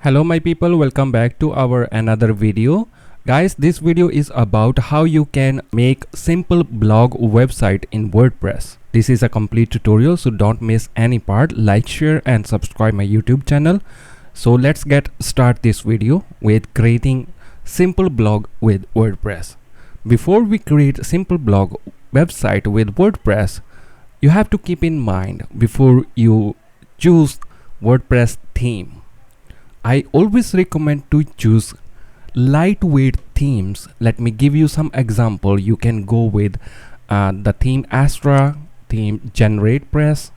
Hello my people, welcome back to our another video. Guys, this video is about how you can make simple blog website in WordPress. This is a complete tutorial, so don't miss any part. Like, share and subscribe my YouTube channel. So let's get start this video with creating simple blog with WordPress. Before we create simple blog website with WordPress, you have to keep in mind before you choose WordPress theme. I always recommend to choose lightweight themes. Let me give you some example. You can go with the theme Astra, theme GeneratePress,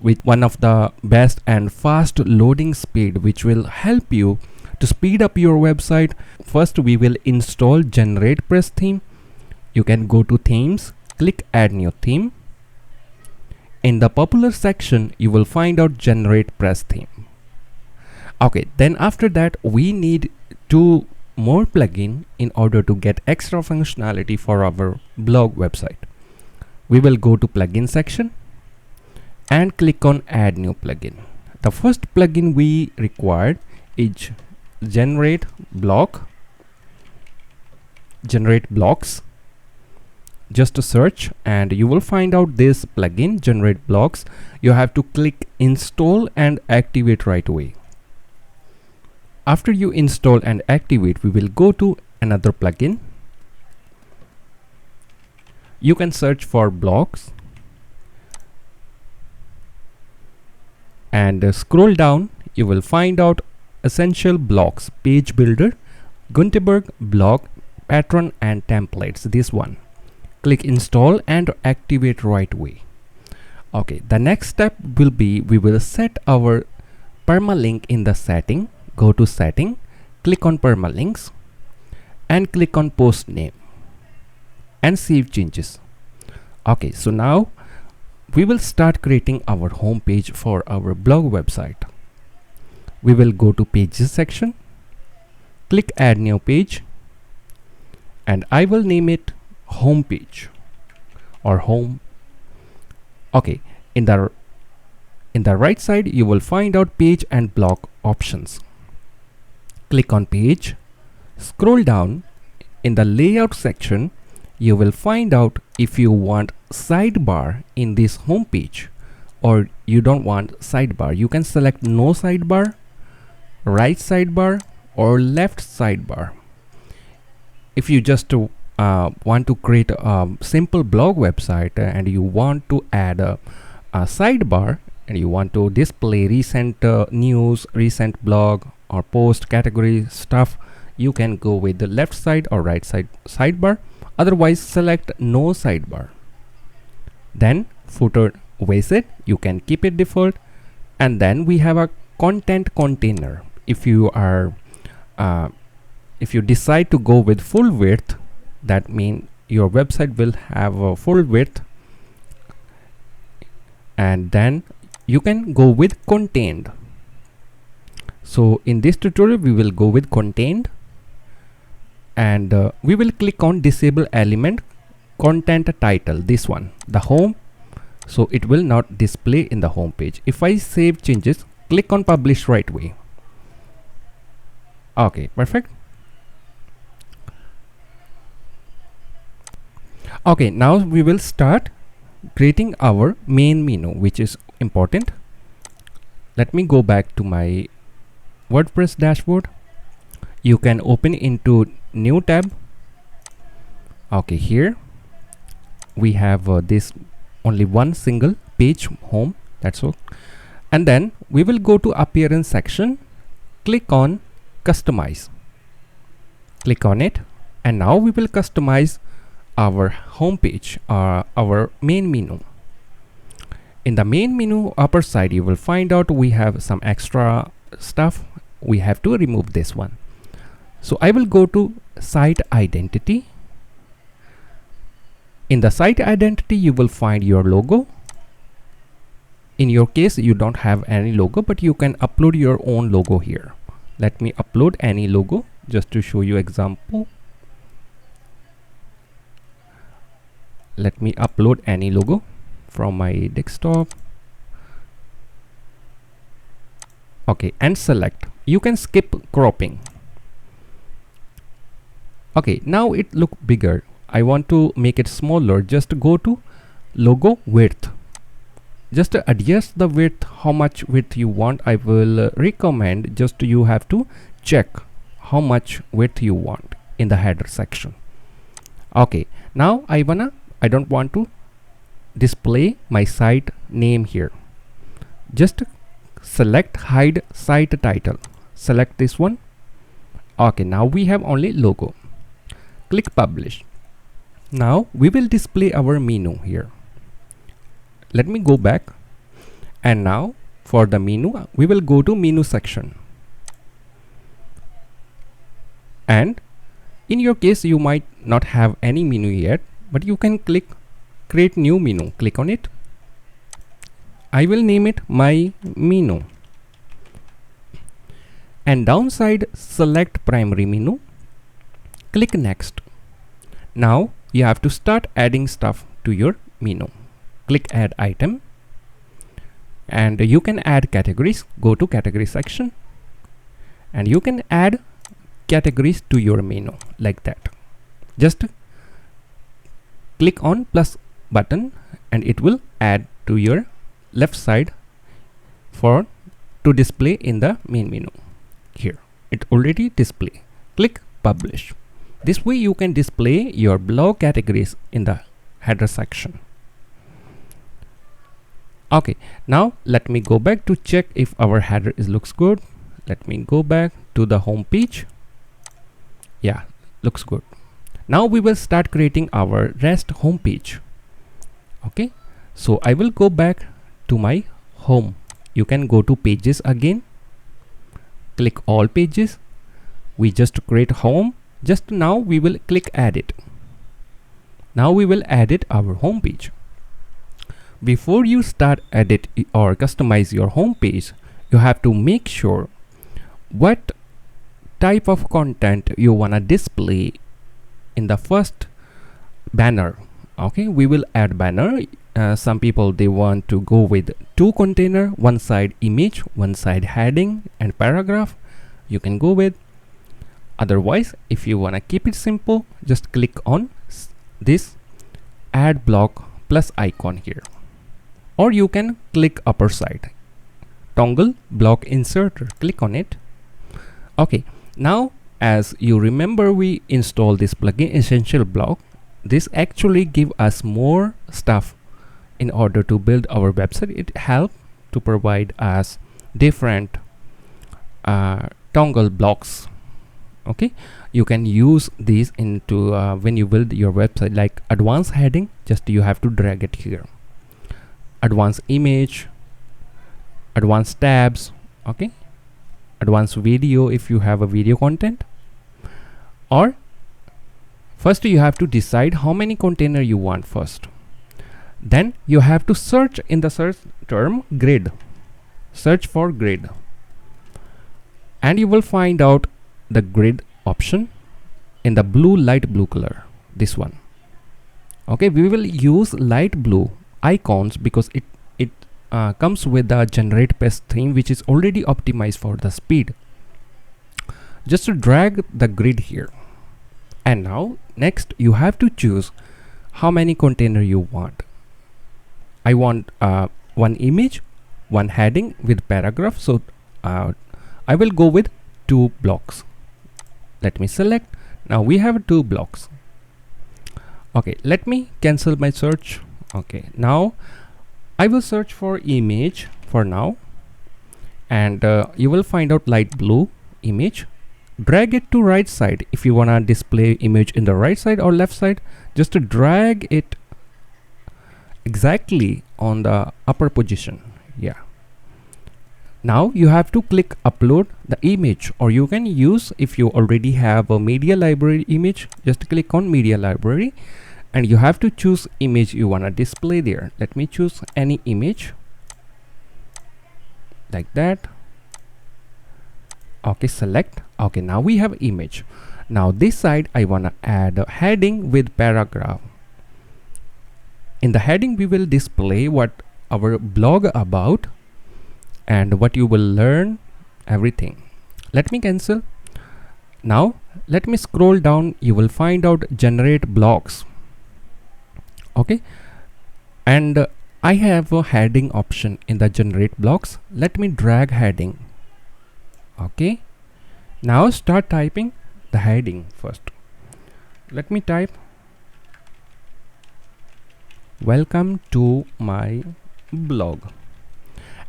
with one of the best and fast loading speed, which will help you to speed up your website. First, we will install GeneratePress theme. You can go to themes, click add new theme. In the popular section, you will find out GeneratePress theme. Okay, then after that we need two more plugin in order to get extra functionality for our blog website. We will go to plugin section and click on add new plugin. The first plugin we required is generate blocks. Just a search and you will find out this plugin generate blocks. You have to click install and activate right away. After you install and activate, we will go to another plugin. You can search for blocks and scroll down. You will find out essential blocks, page builder, Gutenberg block, pattern and templates. This one. Click install and activate right away. Okay, the next step will be we will set our permalink in the setting. Go to setting, click on permalinks and click on post name and save changes. Okay, so now we will start creating our home page for our blog website. We will go to pages section, click add new page and I will name it home page or home. Okay, in the right side you will find out page and block options. Click on page, scroll down. In the layout section you will find out if you want sidebar in this home page or you don't want sidebar. You can select no sidebar, right sidebar or left sidebar. If you just want to create a simple blog website and you want to add a sidebar and you want to display recent news, recent blog or post category stuff, you can go with the left side or right side sidebar. Otherwise select no sidebar. Then footer widget, you can keep it default. And then we have a content container. If you decide to go with full width, that means your website will have a full width, and then you can go with contained. So in this tutorial we will go with contained and we will click on disable element content title, this one, the home, so it will not display in the home page. If I save changes, click on publish right away. Okay, perfect. Okay, now we will start creating our main menu, which is important. Let me go back to my WordPress dashboard. You can open into new tab. Okay, here we have this only one single page home, that's all. And then we will go to appearance section, click on customize, click on it, and now we will customize our home page, our main menu. In the main menu upper side you will find out we have some extra stuff. We have to remove this one. So I will go to site identity. In the site identity you will find your logo. In your case you don't have any logo, but you can upload your own logo here. Let me upload any logo just to show you example. Let me upload any logo from my desktop. Okay, and select you can skip cropping. Okay, now it look bigger. I want to make it smaller. Just go to logo width. Just adjust the width, how much width you want. I will recommend just you have to check how much width you want in the header section. Okay, now I don't want to display my site name here. Just select hide site title. Select this one. Okay, now we have only logo. Click publish. Now we will display our menu here. Let me go back, and now for the menu we will go to menu section, and in your case you might not have any menu yet, but you can click create new menu. Click on it. I will name it my menu, and downside select primary menu. Click next. Now you have to start adding stuff to your menu. Click add item, and you can add categories. Go to category section, and you can add categories to your menu like that. Just click on plus button, and it will add to your left side for to display in the main menu. Here it already display. Click publish. This way you can display your blog categories in the header section. Okay, now let me go back to check if our header looks good. Let me go back to the home page. Yeah, looks good. Now we will start creating our REST home page. Okay, so I will go back to my home. You can go to pages again. Click all pages. We just create home. Just now we will click edit. Now we will edit our home page. Before you start edit or customize your home page, you have to make sure what type of content you wanna display in the first banner. Okay, we will add banner. Some people they want to go with 2 container, one side image, one side heading and paragraph. You can go with. Otherwise, if you wanna keep it simple, just click on this add block plus icon here, or you can click upper side toggle block inserter. Click on it. Okay, now as you remember, we installed this plugin essential block. This actually give us more stuff in order to build our website. It helps to provide us different toggle blocks. Okay, you can use these into when you build your website, like advanced heading. Just you have to drag it here. Advanced image, advanced tabs. Okay, advanced video if you have a video content. Or first you have to decide how many container you want first. Then you have to search in the search term grid. Search for grid, and you will find out the grid option in the light blue color, this one. Okay, we will use light blue icons because it comes with the generate page theme, which is already optimized for the speed. Just to drag the grid here, and now next you have to choose how many container you want. I want one image, one heading with paragraph, so I will go with 2 blocks. Let me select. Now we have 2 blocks. Okay, let me cancel my search. Okay, now I will search for image for now, and you will find out light blue image. Drag it to right side. If you wanna display image in the right side or left side, just to drag it exactly on the upper position. Yeah. Now you have to click upload the image, or you can use, if you already have a media library image, just click on media library, and you have to choose image you wanna display there. Let me choose any image like that. Okay, select. Okay, now we have image. Now this side I wanna add a heading with paragraph. In the heading we will display what our blog about and what you will learn, everything. Let me cancel. Now let me scroll down. You will find out generate blocks. Okay, and I have a heading option in the generate blocks. Let me drag heading. Okay, now start typing the heading first. Let me type welcome to my blog,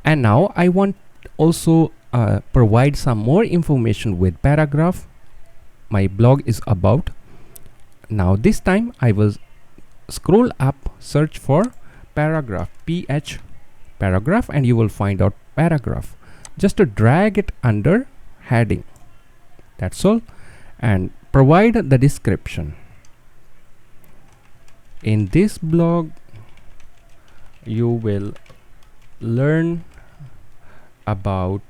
and now I want also provide some more information with paragraph. My blog is about. Now this time I will scroll up, search for paragraph, PH paragraph, and you will find out paragraph. Just to drag it under heading, that's all, and provide the description. In this blog you will learn about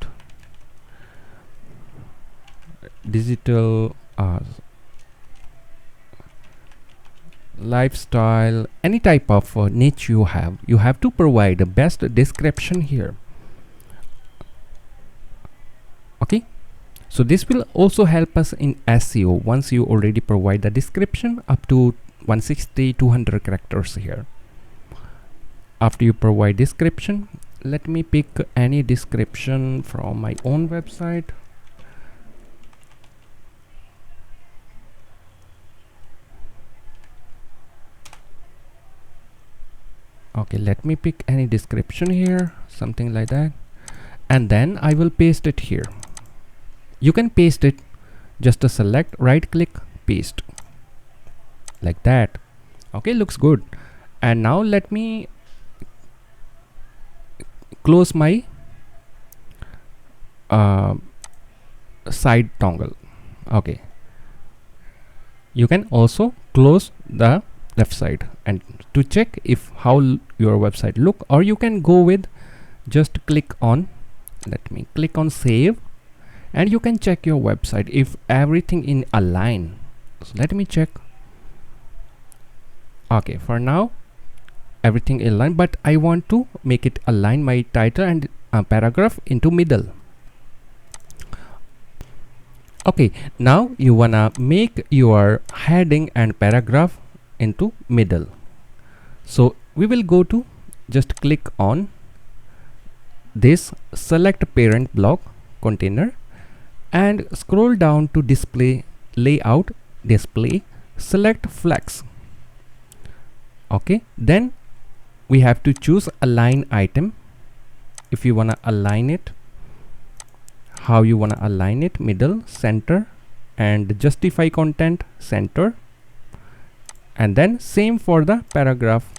digital lifestyle, any type of niche you have to provide the best description here. Okay, so this will also help us in SEO once you already provide the description up to 160-200 characters here. After you provide description, let me pick any description from my own website. Okay, let me pick any description here, something like that, and then I will paste it here. You can paste it, just to select, right click, paste, like that. Okay, looks good. And now let me close my side toggle. Okay, you can also close the left side and to check if how your website look, or you can go with just click on, let me click on save, and you can check your website if everything in align. So let me check. Okay, for now everything in line, but I want to make it align my title and paragraph into middle. Okay, now you wanna make your heading and paragraph into middle. So we will go to, just click on this, select parent block container and scroll down to display layout, display, select flex. Okay, then we have to choose align item. If you want to align it, how you want to align it, middle, center, and justify content, center, and then same for the paragraph.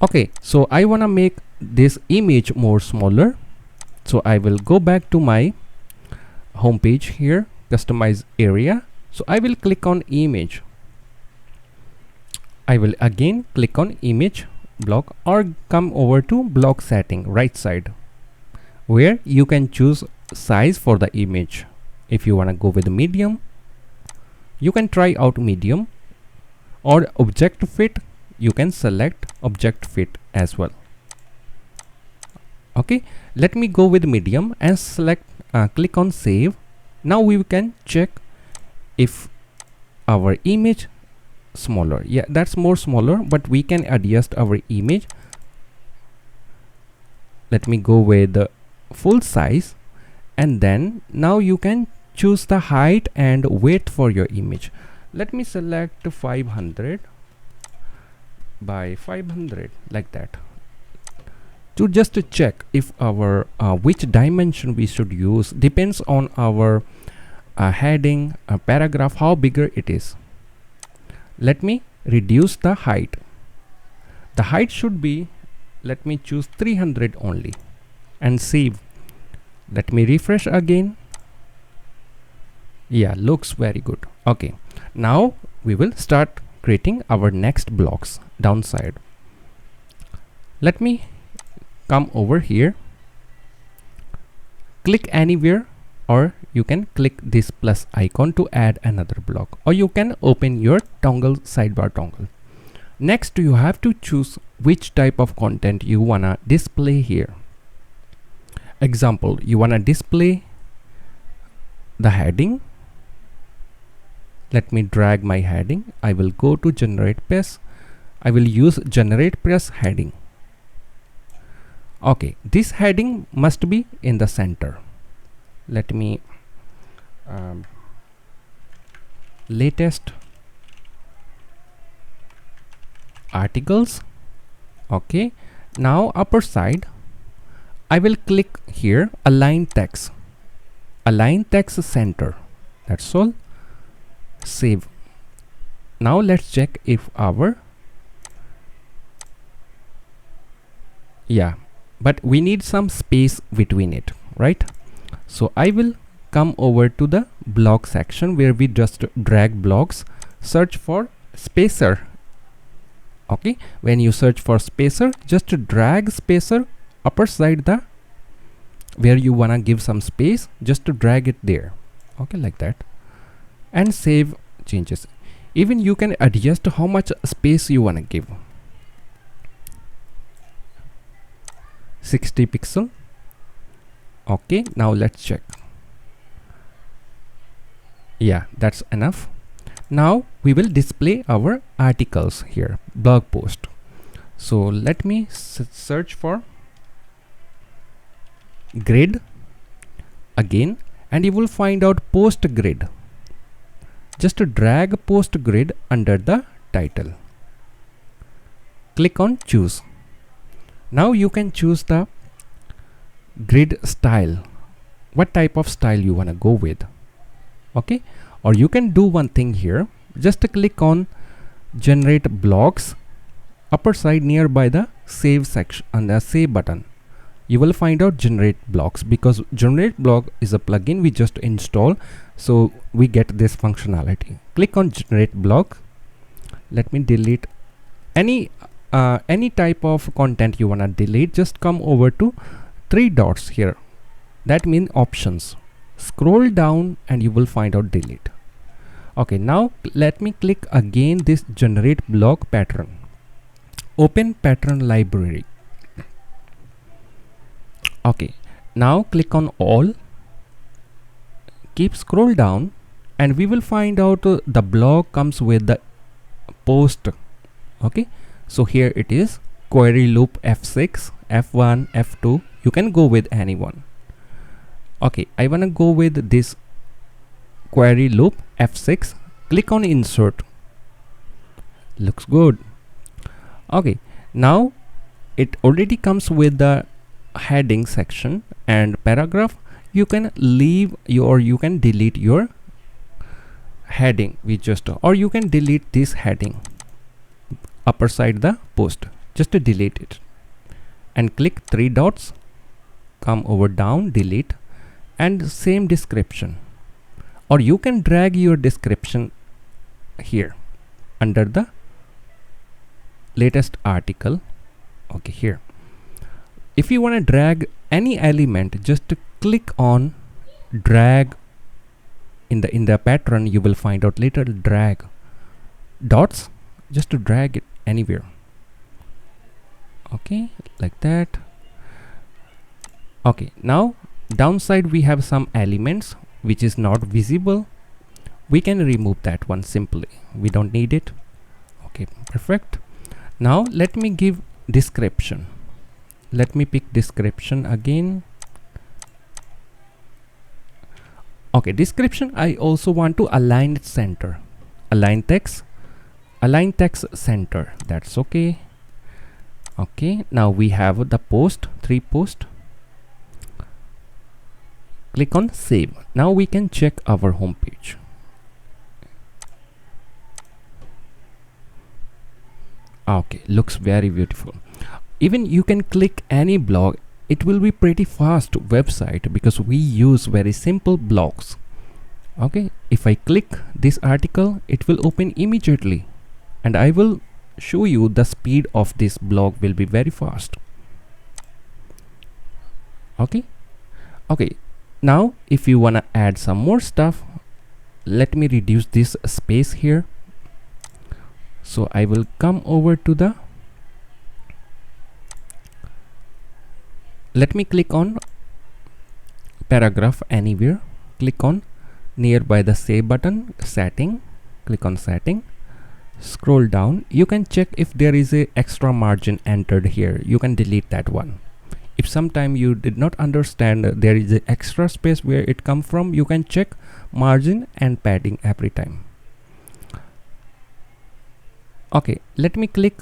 Okay, so I want to make this image more smaller, so I will go back to my home page here, customize area. So I will click on image. I will again click on image block, or come over to block setting, right side, where you can choose size for the image. If you want to go with medium, you can try out medium, or object fit, you can select object fit as well. Okay, let me go with medium and select, click on save. Now we can check if our image smaller. Yeah, that's more smaller, but we can adjust our image. Let me go with the full size, and then now you can choose the height and width for your image. Let me select 500 by 500, like that, to just to check if our which dimension we should use depends on our heading, paragraph, how bigger it is. Let me reduce the height. The height should be, let me choose 300 only, and save. Let me refresh again. Yeah, looks very good. Okay, now we will start creating our next blocks downside. Let me come over here, click anywhere, or you can click this plus icon to add another block, or you can open your toggle sidebar toggle. Next, you have to choose which type of content you wanna display here. Example, you wanna display the heading. Let me drag my heading. I will go to generate page. I will use generate page heading. Okay, this heading must be in the center. Let me latest articles. Okay, now upper side I will click here, align text center. That's all. Save. Now let's check if our but we need some space between it, right? So I will come over to the block section where we just drag blocks, search for spacer. Okay, when you search for spacer, just drag spacer upper side, the where you wanna give some space, just to drag it there. Okay, like that, and save changes. Even you can adjust how much space you wanna give. 60 pixel. Okay, now let's check. Yeah, that's enough. Now we will display our articles here, blog post. So let me search for grid again, and you will find out post grid. Just drag post grid under the title. Click on choose. Now you can choose the grid style, what type of style you want to go with. Okay, or you can do one thing here, just click on generate blocks upper side nearby the save section and the save button. You will find out generate blocks, because generate block is a plugin we just install, so we get this functionality. Click on generate block. Let me delete any type of content you wanna delete. Just come over to 3 dots here, that means options. Scroll down and you will find out delete. Okay, now let me click again this generate block pattern. Open pattern library. Okay, now click on all, keep scroll down, and we will find out the block comes with the post. Okay, so here it is, query loop F6, F1, F2. You can go with any one. Okay, I wanna go with this query loop F6. Click on insert. Looks good. Okay, now it already comes with the heading section and paragraph. You can leave or you can delete your heading. Or you can delete this heading upper side the post. Just to delete it and click 3 dots, come over down, delete, and same description. Or you can drag your description here under the latest article. Okay, here if you want to drag any element, just click on drag in the pattern. You will find out later drag dots, just to drag it anywhere. Okay, like that. Okay, now downside we have some elements which is not visible. We can remove that one simply, we don't need it. Okay, perfect. Now let me give description. Let me pick description again. Okay, description I also want to align it center. Align text center. That's okay. Okay, now we have the post, 3 post. Click on save. Now we can check our home page. Okay, looks very beautiful. Even you can click any blog, it will be pretty fast website because we use very simple blocks. Okay, if I click this article, it will open immediately, and I will show you the speed of this blog will be very fast. Okay, Now if you want to add some more stuff, let me reduce this space here. So I will come over to the, let me click on paragraph anywhere, click on nearby the save button, setting, click on setting, scroll down. You can check if there is a extra margin entered here. You can delete that one. If sometime you did not understand there is a extra space where it come from, you can check margin and padding every time. Okay, let me click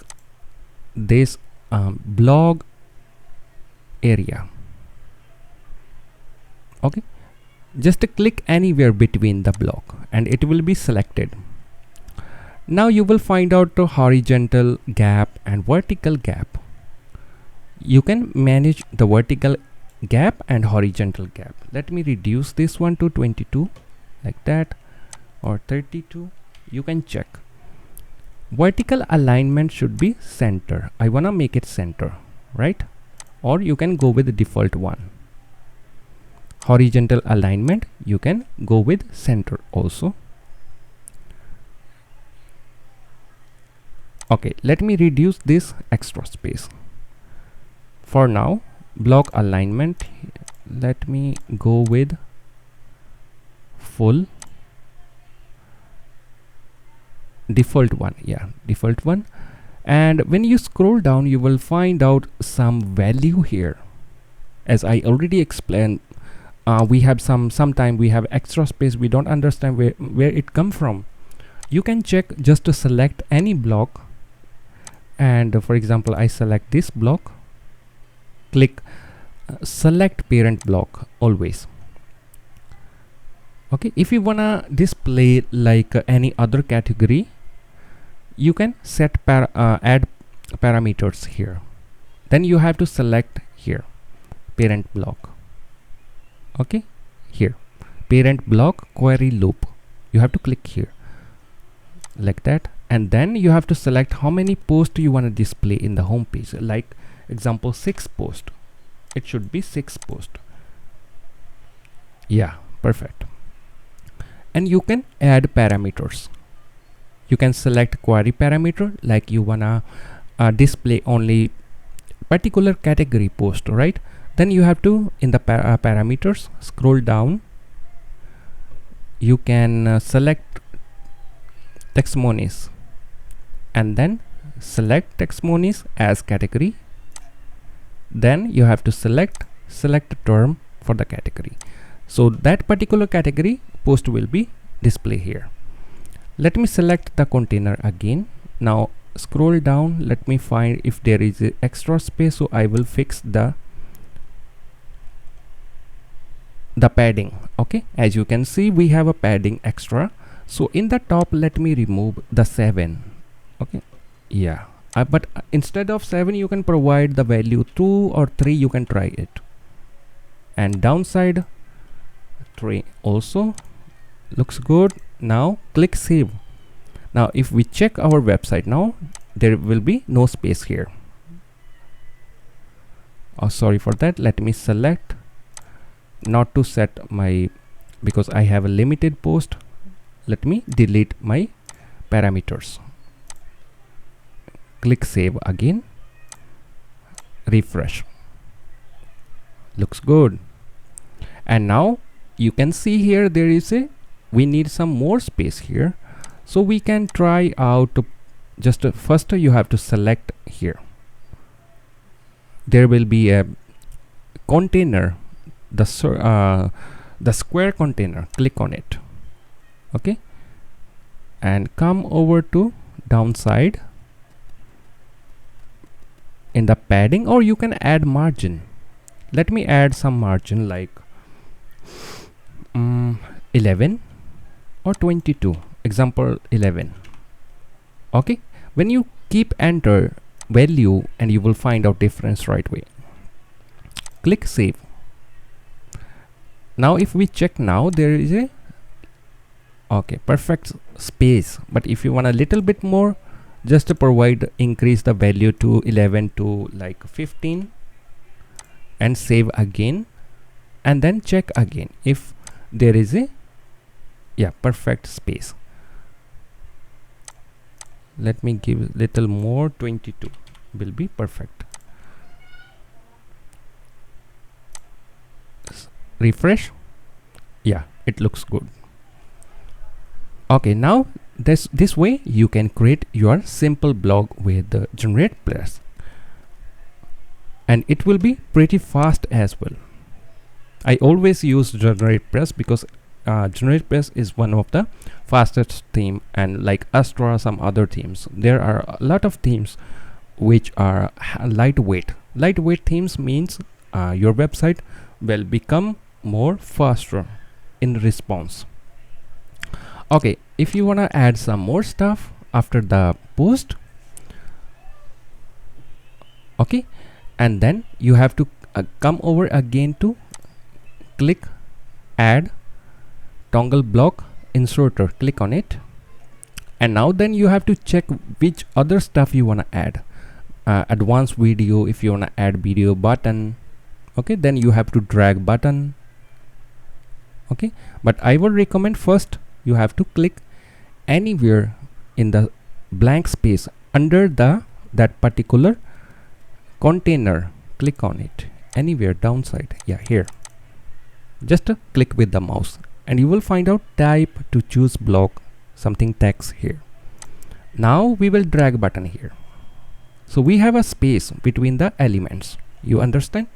this blog area. Okay, just click anywhere between the block and it will be selected. Now you will find out the horizontal gap and vertical gap. You can manage the vertical gap and horizontal gap. Let me reduce this one to 22 like that, or 32. You can check. Vertical alignment should be center. I wanna make it center, right? Or you can go with the default one. Horizontal alignment, you can go with center also. Okay, let me reduce this extra space. For now, block alignment, let me go with full default one. Yeah, default one. And when you scroll down, you will find out some value here. As I already explained, we have sometime we have extra space, we don't understand where it come from. You can check just to select any block, and for example I select this block, click select parent block always. Okay, if you wanna display like any other category, you can set add parameters here. Then you have to select here parent block. Okay, here parent block query loop, you have to click here like that, and then you have to select how many posts you want to display in the home page. Like example 6 posts, it should be 6 posts. Yeah, perfect. And you can add parameters. You can select query parameter, like you wanna display only particular category post, right? Then you have to, in the parameters, scroll down. You can select testimonies and then select testimonies as category. Then you have to select term for the category. So that particular category post will be displayed here. Let me select the container again. Now scroll down, let me find if there is a extra space, so I will fix the padding. Okay, as you can see we have a padding extra. So in the top, let me remove the 7. Okay, yeah, but instead of 7 you can provide the value 2 or 3, you can try it. And downside 3 also looks good. Now click save. Now if we check our website, now there will be no space here. Oh, sorry for that. Let me select not to set my, because I have a limited post. Let me delete my parameters. Click save again, refresh. Looks good. And now you can see here there is a, we need some more space here. So we can try out to just first you have to select here. There will be a container, the square container, click on it. Okay, and come over to downside in the padding, or you can add margin. Let me add some margin like 11 or 22, example 11. Okay, when you keep enter value and you will find out difference right away. Click save. Now if we check, now there is a okay perfect space, but if you want a little bit more, just to provide, increase the value to 11 to like 15 and save again. and then check again if there is a perfect space. Let me give little more, 22 will be perfect. Refresh. Yeah, it looks good. Okay, now this way you can create your simple blog with the WordPress, and it will be pretty fast as well. I always use WordPress because WordPress is one of the fastest theme, and like Astra, some other themes, there are a lot of themes which are lightweight. Lightweight themes means your website will become more faster in response. Okay, if you want to add some more stuff after the post, okay, and then you have to come over again to click add toggle block inserter, click on it, and now then you have to check which other stuff you want to add. Advanced video, if you want to add video button, okay, then you have to drag button. Okay, but I would recommend first you have to click anywhere in the blank space under that particular container. Click on it anywhere downside, here, just click with the mouse, and you will find out type to choose block something text here. Now we will drag button here, so we have a space between the elements, you understand.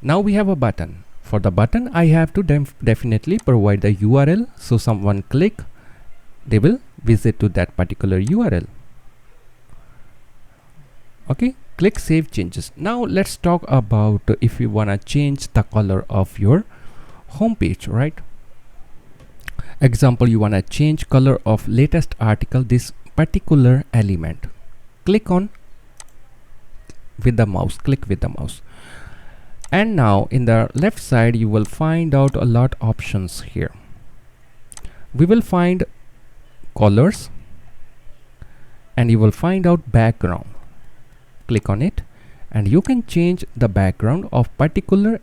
Now we have a button. For the button I have to definitely provide the URL, so someone click, they will visit to that particular URL. Okay, click save changes. Now let's talk about if you want to change the color of your home page, right? Example, you want to change color of latest article, this particular element. Click on with the mouse, click with the mouse, and now in the left side you will find out a lot options here. We will find colors, and you will find out background. Click on it, and you can change the background of particular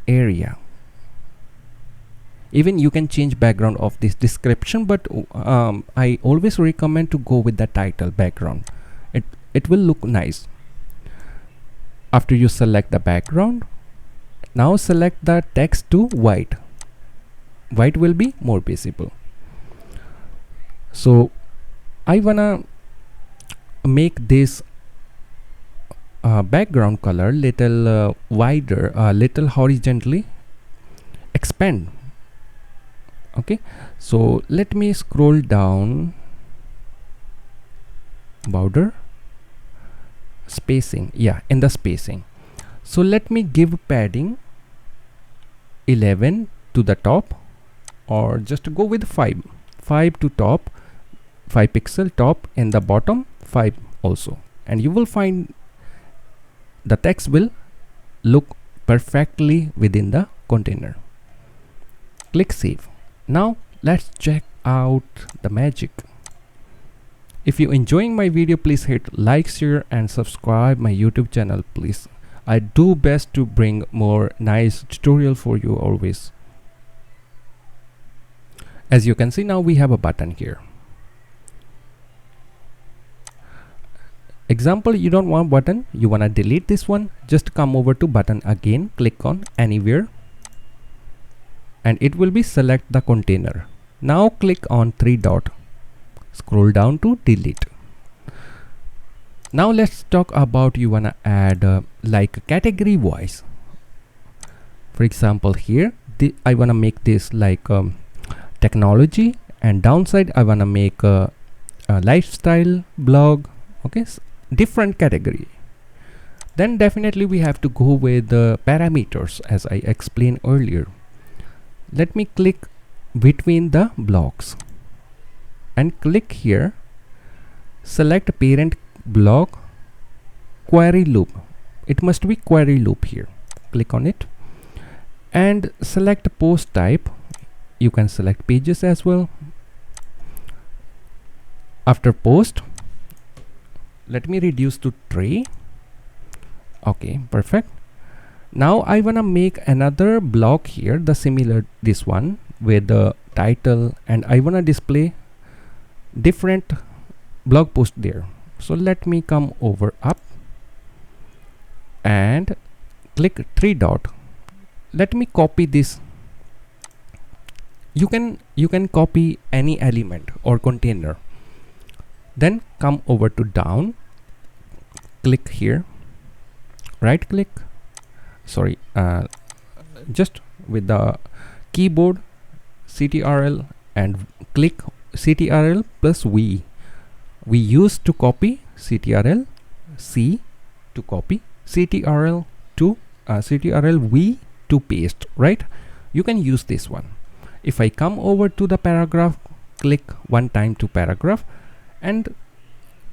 area. Even you can change background of this description, but I always recommend to go with the title background. It will look nice. After you select the background, now select the text to white. White will be more visible. So I wanna make this background color little wider, little horizontally expand. Okay, so let me scroll down, border spacing, in the spacing. So let me give padding 11 to the top, or just go with 5 to top, 5 pixel top, and the bottom 5 also, and you will find the text will look perfectly within the container. Click save. Now let's check out the magic. If you enjoying my video, please hit like, share, and subscribe my YouTube channel, please. I do best to bring more nice tutorial for you always. As you can see, now we have a button here. Example, you don't want button, you want to delete this one, just come over to button again, click on anywhere, and it will be select the container. Now click on 3 dot, scroll down to delete. Now let's talk about you want to add like category wise. For example, here I want to make this like technology, and downside I want to make a lifestyle blog. Okay, different category. Then definitely we have to go with the parameters as I explained earlier. Let me click between the blocks and click here, select parent block, query loop. It must be query loop here. Click on it and select post type. You can select pages as well. After post, let me reduce to tray. Okay, perfect. Now I wanna make another block here, the similar this one with the title, and I wanna display different blog post there. So let me come over up and click three dot. Let me copy this. You can copy any element or container. Then come over to down, click here, right click, sorry, just with the keyboard CTRL and click CTRL plus V. We used to copy CTRL C to copy, CTRL to CTRL V to paste, right? You can use this one. If I come over to the paragraph, click one time to paragraph and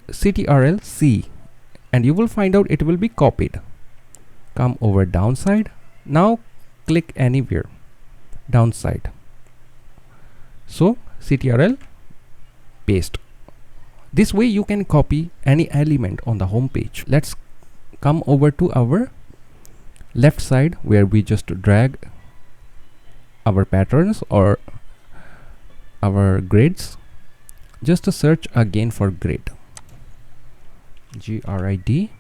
CTRL C, and you will find out it will be copied. Come over downside. Now click anywhere downside. So CTRL paste. This way you can copy any element on the home page. Let's come over to our left side where we just drag our patterns or our grids. Just to search again for grid, GRID,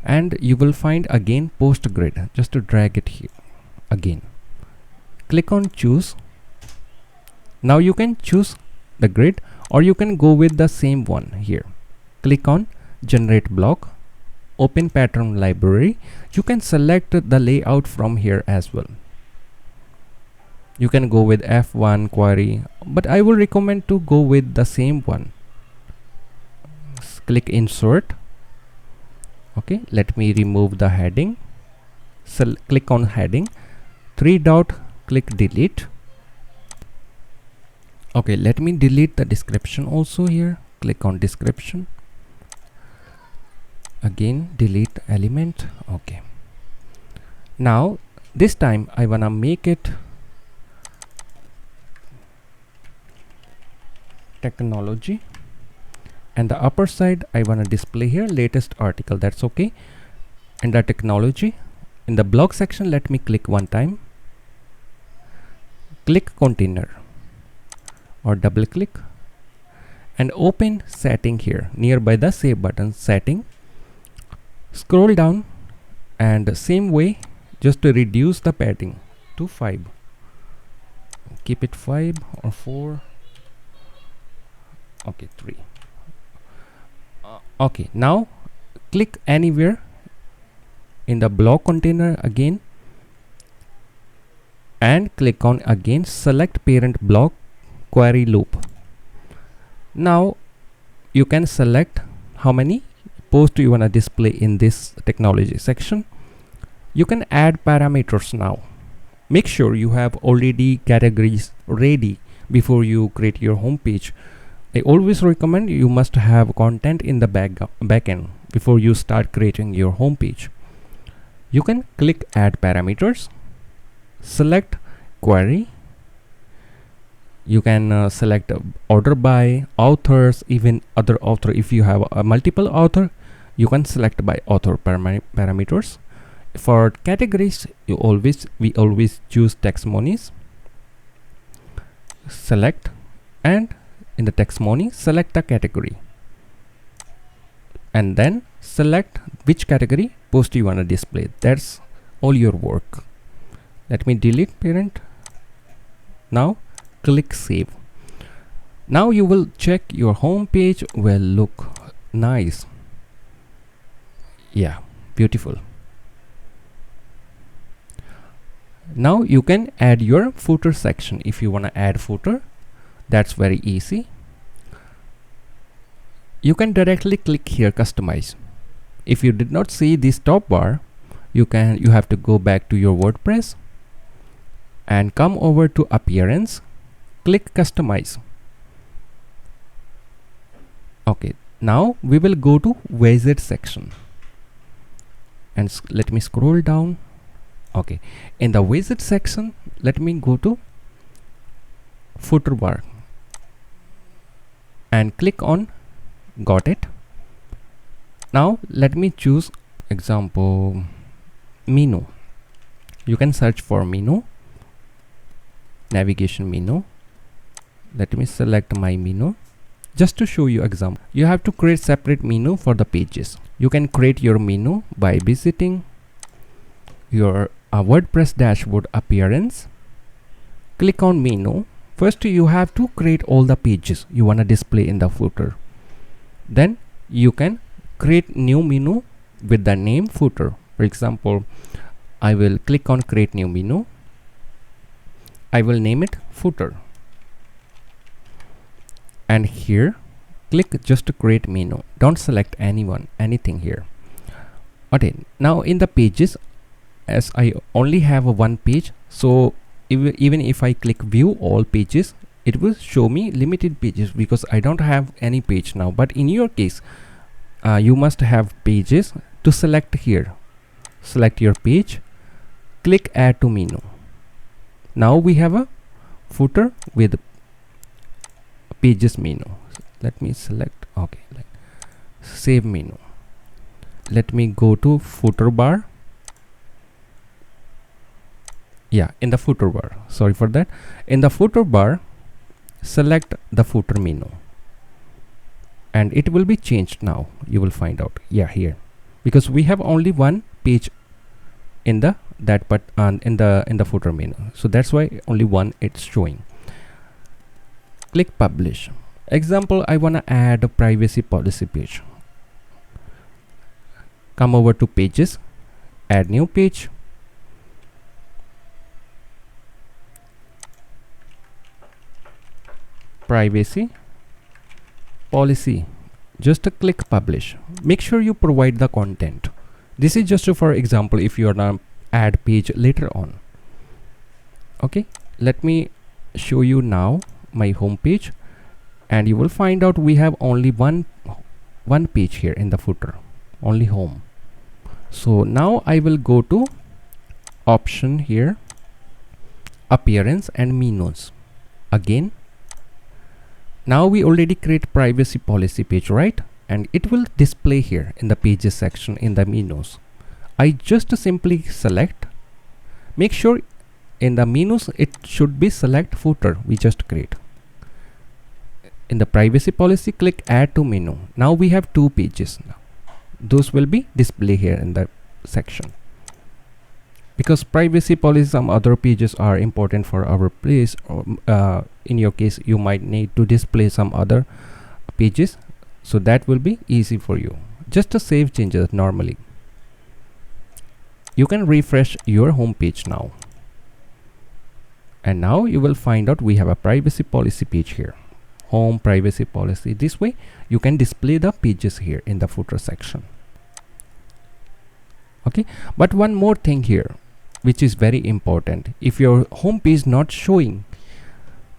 and you will find again post grid. Just to drag it here again, click on choose. Now you can choose the grid or you can go with the same one here. Click on generate block, open pattern library. You can select the layout from here as well. You can go with F1 query, but I will recommend to go with the same one. Click insert. Okay, let me remove the heading. Click on heading, three dot, click delete. Okay, let me delete the description also here. Click on description. Again, delete element. Okay. Now this time I wanna make it technology, and the upper side I want to display here latest article. That's okay. And the technology in the blog section, let me click one time, click container or double click and open setting here nearby the save button. Setting, scroll down, and same way just to reduce the padding to 5. Keep it 5 or 4. Okay, 3. Okay, now click anywhere in the block container again and click on again select parent block query loop. Now you can select how many posts you want to display in this technology section. You can add parameters now. Make sure you have already categories ready before you create your home page. I always recommend you must have content in the backend before you start creating your home page. You can click add parameters, select query. You can select order by, authors, even other author. If you have a multiple author, you can select by author parameters. For categories, we always choose testimonies. Select, and in the testimony select the category and then select which category post you want to display. That's all your work. Let me delete parent. Now click save. Now you will check your home page will look nice. Yeah, beautiful. Now you can add your footer section. If you want to add footer, that's very easy. You can directly click here customize. If you did not see this top bar, you have to go back to your WordPress and come over to appearance, click customize. Okay, now we will go to widget section and let me scroll down. Okay, in the widget section, let me go to footer bar and click on got it. Now let me choose example menu. You can search for menu, navigation menu. Let me select my menu. Just to show you example, you have to create separate menu for the pages. You can create your menu by visiting your WordPress dashboard appearance. Click on menu. First you have to create all the pages you want to display in the footer. Then you can create new menu with the name footer. For example, I will click on create new menu. I will name it footer. And here click just to create menu. Don't select anything here. Okay, now in the pages, as I only have one page, so even if I click view all pages, it will show me limited pages because I don't have any page now. But in your case, you must have pages. To select here, select your page, click add to menu. Now we have a footer with pages menu. Let me select, okay, save menu. Let me go to footer bar. Yeah, in the footer bar, sorry for that. In the footer bar, select the footer menu and it will be changed. Now you will find out, yeah, here, because we have only one page in the in the footer menu, so that's why only one it's showing. Click publish. Example, I want to add a privacy policy page. Come over to pages, add new page. Privacy policy. Just click publish. Make sure you provide the content. This is just for example if you are gonna add page later on. Okay, let me show you now my home page, and you will find out we have only one page here in the footer, only home. So now I will go to option here, appearance and menus. Again, now we already create privacy policy page, right? And it will display here in the pages section in the menus. I just simply select, make sure in the menus it should be select footer we just create. In the privacy policy, click add to menu. Now we have two pages now. Those will be displayed here in the section. Because privacy policy, some other pages are important for our place, or in your case you might need to display some other pages, so that will be easy for you. Just to save changes normally. You can refresh your home page now, and now you will find out we have a privacy policy page here, home privacy policy. This way you can display the pages here in the footer section. Okay, but one more thing here which is very important. If your home page not showing,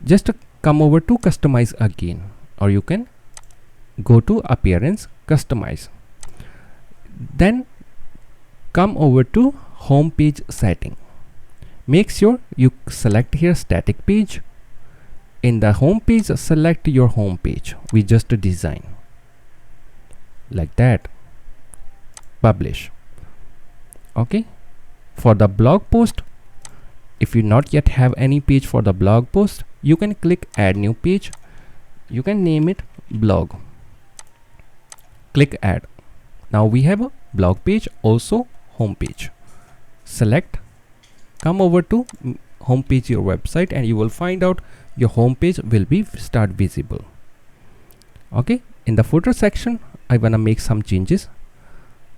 just come over to customize again, or you can go to appearance, customize, then come over to home page setting. Make sure you select here static page. In the home page, select your home page we just design like that. Publish. Okay, for the blog post, if you not yet have any page for the blog post, you can click add new page. You can name it blog. Click add. Now we have a blog page, also home page. Select, come over to home page your website, and you will find out your home page will be start visible. Okay, in the footer section I wanna make some changes.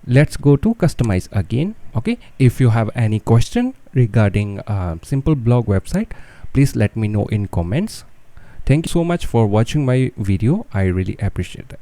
Let's go to customize again. Okay, if you have any question regarding simple blog website, please let me know in comments. Thank you so much for watching my video. I really appreciate it.